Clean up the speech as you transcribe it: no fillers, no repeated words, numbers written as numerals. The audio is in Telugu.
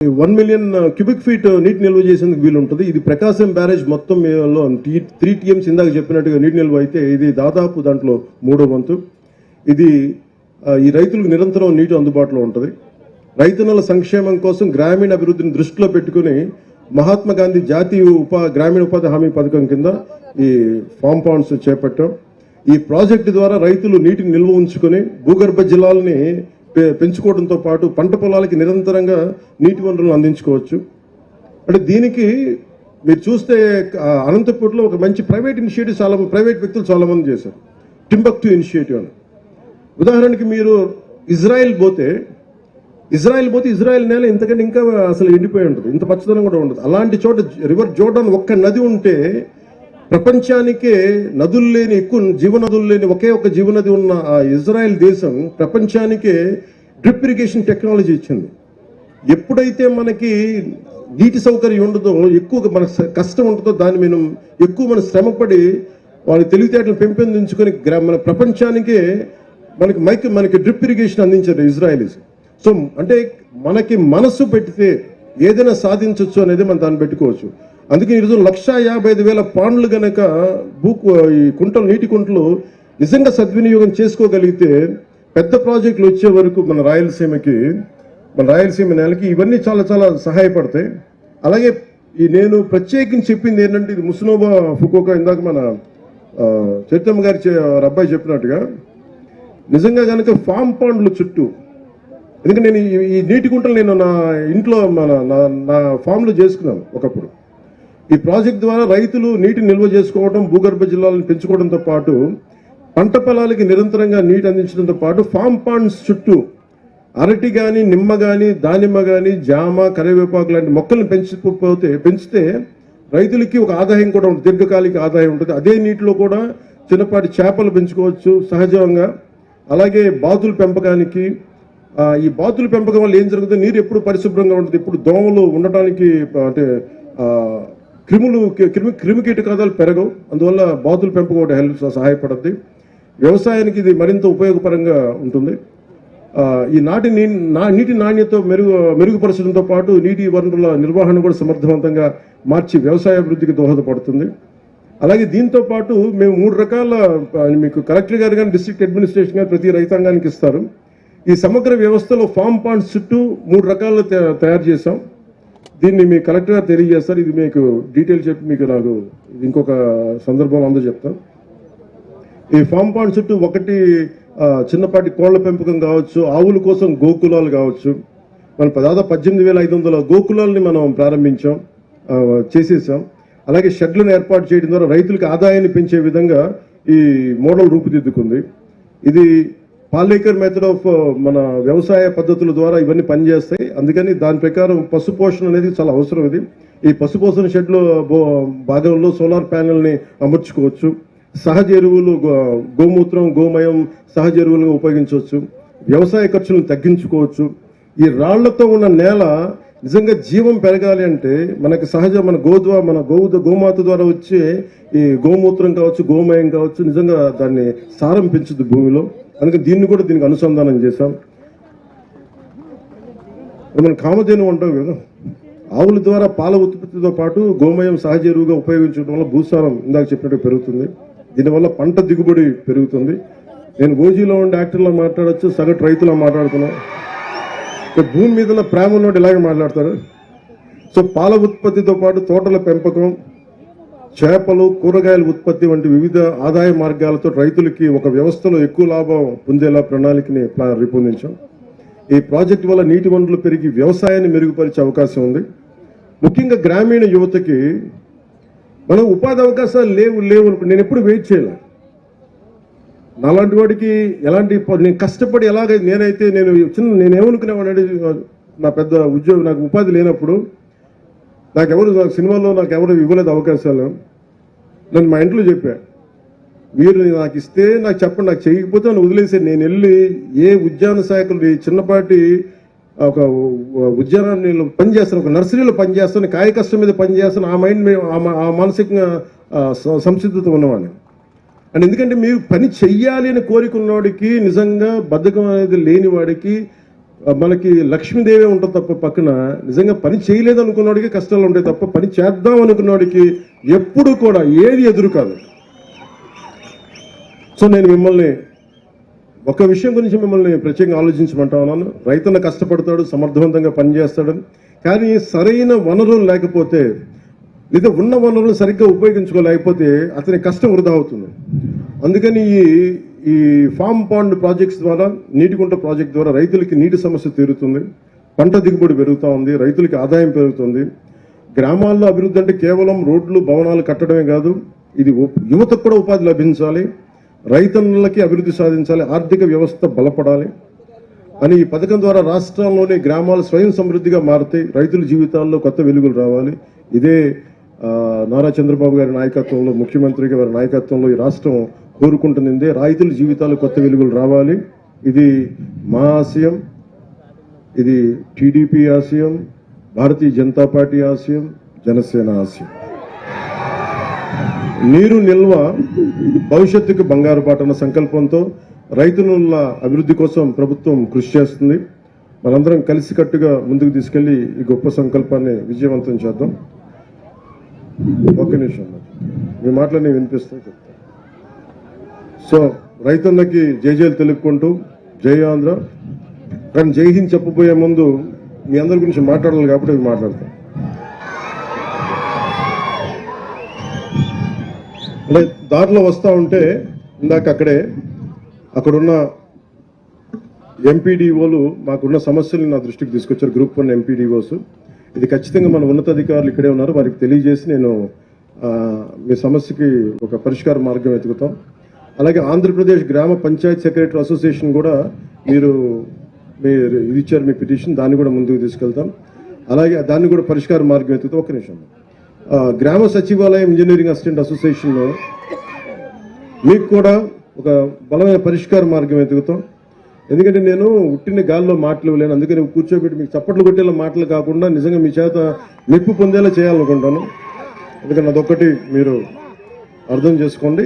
1 మిలియన్ క్యూబిక్ ఫీట్ నీటి నిల్వ చేసేందుకు వీలు ఉంటుంది. ఇది ప్రకాశం బ్యారేజ్ మొత్తం 3 టీఎంస్ ఇందాక చెప్పినట్టుగా నీటి నిల్వ అయితే ఇది దాదాపు దాంట్లో 3వ వంతు. ఇది ఈ రైతులకు నిరంతరం నీటి అందుబాటులో ఉంటుంది. రైతన్నల సంక్షేమం కోసం గ్రామీణ అభివృద్ధిని దృష్టిలో పెట్టుకుని మహాత్మా గాంధీ జాతీయ గ్రామీణ ఉపాధి హామీ పథకం కింద ఈ ఫామ్ పాండ్స్ చేపట్టాం. ఈ ప్రాజెక్టు ద్వారా రైతులు నీటిని నిల్వ ఉంచుకొని భూగర్భ జలాల్ని పెంచుకోవడంతో పాటు పంట పొలాలకి నిరంతరంగా నీటి వనరులను అందించుకోవచ్చు. అంటే దీనికి మీరు చూస్తే అనంతపూర్లో ఒక మంచి ప్రైవేట్ ఇనిషియేటివ్ ప్రైవేట్ వ్యక్తులు చాలా మంది చేశారు. టింబక్టు ఇనిషియేటివ్ అని. ఉదాహరణకి మీరు ఇజ్రాయెల్ పోతే ఇజ్రాయెల్ నేల ఇంతకంటే ఇంకా అసలు ఎండిపోయి ఉంటుంది, ఇంత పచ్చదనం కూడా ఉండదు. అలాంటి చోట రివర్ జోర్డాన్ ఒక్క నది ఉంటే ప్రపంచానికే నదులు లేని ఎక్కువ జీవనదులు లేని ఒకే ఒక జీవనది ఉన్న ఆ ఇజ్రాయెల్ దేశం ప్రపంచానికే డ్రిప్ ఇరిగేషన్ టెక్నాలజీ ఇచ్చింది. ఎప్పుడైతే మనకి నీటి సౌకర్యం ఉండదో, ఎక్కువ మన కష్టం ఉంటుందో, దాన్ని మనం ఎక్కువ మన శ్రమపడి వాళ్ళ తెలివితేటలు పెంపొందించుకొని మన ప్రపంచానికే మనకి డ్రిప్ ఇరిగేషన్ అందించారు ఇజ్రాయలీస్. సో అంటే మనకి మనసు పెడితే ఏదైనా సాధించవచ్చు అనేది మనం దాన్ని పెట్టుకోవచ్చు. అందుకే ఈరోజు 1,55,000 పాండ్లు గనక ఈ నీటి కుంటలు నిజంగా సద్వినియోగం చేసుకోగలిగితే పెద్ద ప్రాజెక్టులు వచ్చే వరకు మన రాయలసీమ నేలకి ఇవన్నీ చాలా చాలా సహాయపడతాయి. అలాగే నేను ప్రత్యేకించి చెప్పింది ఏంటంటే, ఇది ముస్నోబా ఫుకోకా ఇందాక మన చైతన్య గారి అబ్బాయి చెప్పినట్టుగా నిజంగా కనుక ఫామ్ పాండ్లు చుట్టూ, ఎందుకంటే నేను ఈ నీటి కుంటలు నేను నా ఇంట్లో నా ఫామ్లో చేసుకున్నాను ఒకప్పుడు. ఈ ప్రాజెక్ట్ ద్వారా రైతులు నీటిని నిల్వ చేసుకోవడం, భూగర్భ జలాలను పెంచుకోవడంతో పాటు పంట పొలాలకి నిరంతరంగా నీటి అందించడంతో పాటు ఫామ్ పాండ్స్ చుట్టూ అరటి కానీ, నిమ్మ కానీ, దానిమ్మ కానీ, జామ, కరివేపాకు లాంటి మొక్కలను పెంచితే రైతులకి ఒక ఆదాయం కూడా ఉంటుంది, దీర్ఘకాలిక ఆదాయం ఉంటుంది. అదే నీటిలో కూడా చిన్నపాటి చేపలు పెంచుకోవచ్చు సహజంగా. అలాగే బాతుల పెంపకానికి, ఈ బాతుల పెంపకం వల్ల ఏం జరుగుతుంది, నీరు ఎప్పుడు పరిశుభ్రంగా ఉంటుంది, ఇప్పుడు దోమలు ఉండటానికి అంటే క్రిమి కీటకాలు పెరగవు. అందువల్ల బాతుల పెంపకం ఒకటి సహాయపడుతుంది. వ్యవసాయానికి ఇది మరింత ఉపయోగపరంగా ఉంటుంది. ఈ నీటి నాణ్యత మెరుగుపరచడంతో పాటు నీటి వనరుల నిర్వహణ కూడా సమర్థవంతంగా మార్చి వ్యవసాయ అభివృద్ధికి దోహదపడుతుంది. అలాగే దీంతో పాటు మేము 3 రకాల మీకు కలెక్టర్ గారు కానీ, డిస్ట్రిక్ట్ అడ్మినిస్ట్రేషన్ కానీ ప్రతి రైతాంగానికి ఇస్తారు. ఈ సమగ్ర వ్యవస్థలో ఫామ్ పాండ్స్ చుట్టూ 3 రకాలు తయారు చేసాం. దీన్ని మీ కలెక్టర్ గారు తెలియజేస్తారు. ఇది మీకు డీటెయిల్ చెప్పి మీకు నాకు ఇంకొక సందర్భంలో అందరూ చెప్తాను. ఈ ఫామ్ పాండ్ చుట్టూ ఒకటి చిన్నపాటి కోళ్ల పెంపకం కావచ్చు, ఆవుల కోసం గోకులాలు కావచ్చు. మనం దాదాపు 18,500 గోకులాలని మనం చేసేసాం. అలాగే షెడ్లను ఏర్పాటు చేయడం ద్వారా రైతులకు ఆదాయాన్ని పెంచే విధంగా ఈ మోడల్ రూపుదిద్దుకుంది. ఇది పాలేకర్ మెథడ్ ఆఫ్ మన వ్యవసాయ పద్ధతుల ద్వారా ఇవన్నీ పనిచేస్తాయి. అందుకని దాని ప్రకారం పశుపోషణ అనేది చాలా అవసరం. ఈ పశుపోషణ షెడ్లో భాగంలో సోలార్ ప్యానెల్ని అమర్చుకోవచ్చు. సహజ ఎరువులు, గోమూత్రం, గోమయం సహజ ఎరువులుగా ఉపయోగించవచ్చు. వ్యవసాయ ఖర్చులను తగ్గించుకోవచ్చు. ఈ రాళ్లతో ఉన్న నేల నిజంగా జీవం పెరగాలి అంటే మనకి మన గోమాత ద్వారా వచ్చే ఈ గోమూత్రం కావచ్చు, గోమయం కావచ్చు, నిజంగా దాన్ని సారం పెంచుతుంది భూమిలో. అందుకని దీనికి అనుసంధానం చేశాం. మనం కామధేను అంటాం కదా, ఆవుల ద్వారా పాల ఉత్పత్తితో పాటు గోమయం సహజ ఎరువుగా ఉపయోగించడం వల్ల భూసారం ఇందాక చెప్పినట్టు పెరుగుతుంది. దీనివల్ల పంట దిగుబడి పెరుగుతుంది. నేను గోజీలో ఉండే యాక్టర్లో మాట్లాడచ్చు, సగటు రైతులా మాట్లాడుతున్నా. భూమి మీద ప్రేమ ఉన్నోడు ఇలాగే మాట్లాడతారు. సో పాల ఉత్పత్తితో పాటు తోటల పెంపకం, చేపలు, కూరగాయల ఉత్పత్తి వంటి వివిధ ఆదాయ మార్గాలతో రైతులకి ఒక వ్యవస్థలో ఎక్కువ లాభం పొందేలా ప్రణాళికని రూపొందించాం. ఈ ప్రాజెక్టు వల్ల నీటి వనరులు పెరిగి వ్యవసాయాన్ని మెరుగుపరిచే అవకాశం ఉంది. ముఖ్యంగా గ్రామీణ యువతకి మనం ఉపాధి అవకాశాలు లేవు నేను ఎప్పుడు వెయిట్ చేయలే. నాలాంటి వాడికి నేను కష్టపడి నేనేమనుకునేవాడు, నా పెద్ద ఉద్యోగం, నాకు ఉపాధి లేనప్పుడు సినిమాలో నాకు ఎవరు ఇవ్వలేదు అవకాశాలు. నన్ను మా ఇంట్లో చెప్పా, మీరు నాకు ఇస్తే నాకు చెప్పండి, నాకు చేయకపోతే నన్ను వదిలేసాను. నేను వెళ్ళి ఏ ఉద్యాన శాఖలు చిన్నపాటి ఒక ఉద్యానాన్ని పనిచేస్తాను, ఒక నర్సరీలో పనిచేస్తాను, కాయ కష్టం మీద పనిచేస్తాను. ఆ మైండ్ ఆ మానసికంగా సంసిద్ధత ఉన్నవాడిని. అండ్ ఎందుకంటే మీరు పని చెయ్యాలి అని కోరికున్నవాడికి, నిజంగా బద్ధకం అనేది లేని వాడికి మనకి లక్ష్మీదేవి ఉంటుంది తప్ప పక్కన నిజంగా పని చేయలేదు అనుకున్నవాడికి కష్టాలు ఉంటాయి తప్ప పని చేద్దాం అనుకున్నవాడికి ఎప్పుడు కూడా ఏది ఎదురు కాదు. సో నేను మిమ్మల్ని ఒక విషయం గురించి మిమ్మల్ని ప్రత్యేకంగా ఆలోచించమంటా ఉన్నాను. రైతన్న కష్టపడతాడు, సమర్థవంతంగా పనిచేస్తాడని, కానీ సరైన వనరులు లేకపోతే లేదా ఉన్న వనరులు సరిగ్గా ఉపయోగించుకోలేకపోతే అతని కష్టం వృధా అవుతుంది. అందుకని ఈ ఫామ్ పాండ్ ప్రాజెక్ట్స్ ద్వారా, నీటి కుంట ప్రాజెక్ట్ ద్వారా రైతులకి నీటి సమస్య తీరుతుంది, పంట దిగుబడి పెరుగుతూ ఉంది, రైతులకి ఆదాయం పెరుగుతుంది. గ్రామాల్లో అభివృద్ధి అంటే కేవలం రోడ్లు భవనాలు కట్టడమే కాదు, ఇది యువతకు కూడా ఉపాధి లభించాలి, రైతన్నలకి అభివృద్ధి సాధించాలి, ఆర్థిక వ్యవస్థ బలపడాలి అని ఈ పథకం ద్వారా రాష్ట్రంలోని గ్రామాలు స్వయం సమృద్ధిగా మారుతాయి, రైతుల జీవితాల్లో కొత్త వెలుగులు రావాలి. ఇదే నారా చంద్రబాబు గారి నాయకత్వంలో, ముఖ్యమంత్రి గారి నాయకత్వంలో ఈ రాష్ట్రం కోరుకుంటుంది. రైతుల జీవితాలు కొత్త వెలుగులు రావాలి. ఇది మా ఆశయం, ఇది టీడీపీ ఆశయం, భారతీయ జనతా పార్టీ ఆశయం, జనసేన ఆశయం. నీరు నిల్వ భవిష్యత్తుకు బంగారు బాట అన్న సంకల్పంతో రైతుల అభివృద్ధి కోసం ప్రభుత్వం కృషి చేస్తుంది. మనందరం కలిసికట్టుగా ముందుకు తీసుకెళ్లి ఈ గొప్ప సంకల్పాన్ని విజయవంతం చేద్దాం. ఒక్క నిమిషం, మీ మాటలన్నీ వినిపిస్తాయి చెప్తాను. సో రైతన్నకి జైజైలు తెలుపుకుంటూ జై ఆంధ్ర. కానీ జై హింద్ చెప్పబోయే ముందు మీ అందరి గురించి మాట్లాడాలి కాబట్టి అవి మాట్లాడతాం. అంటే దారిలో వస్తూ ఉంటే ఇందాక అక్కడున్న ఎంపీడీఓలు మాకున్న సమస్యలు నా దృష్టికి తీసుకొచ్చారు. Group 1 MPDOs. ఇది ఖచ్చితంగా మన ఉన్నతాధికారులు ఇక్కడే ఉన్నారు, వారికి తెలియజేసి నేను మీ సమస్యకి ఒక పరిష్కార మార్గం వెతుకుతాం. అలాగే ఆంధ్రప్రదేశ్ గ్రామ పంచాయత్ సెక్రటరీ అసోసియేషన్ కూడా మీరు ఇది ఇచ్చారు, మీ పిటిషన్, దాన్ని కూడా ముందుకు తీసుకెళ్తాం. అలాగే దాన్ని కూడా పరిష్కార మార్గం వెతుకుతాం. ఒక నిమిషం. గ్రామ సచివాలయం ఇంజనీరింగ్ అసిస్టెంట్ అసోసియేషన్లో మీకు కూడా ఒక బలమైన పరిష్కార మార్గం వెతుకుతాం. ఎందుకంటే నేను ఉట్టిన గాల్లో మాటలు ఇవ్వలేను, అందుకని కూర్చోబెట్టి మీకు చప్పట్లు కొట్టేలా మాటలు కాకుండా నిజంగా మీ చేత మెప్పు పొందేలా చేయాలనుకుంటాను. ఎందుకంటే అదొక్కటి మీరు అర్థం చేసుకోండి.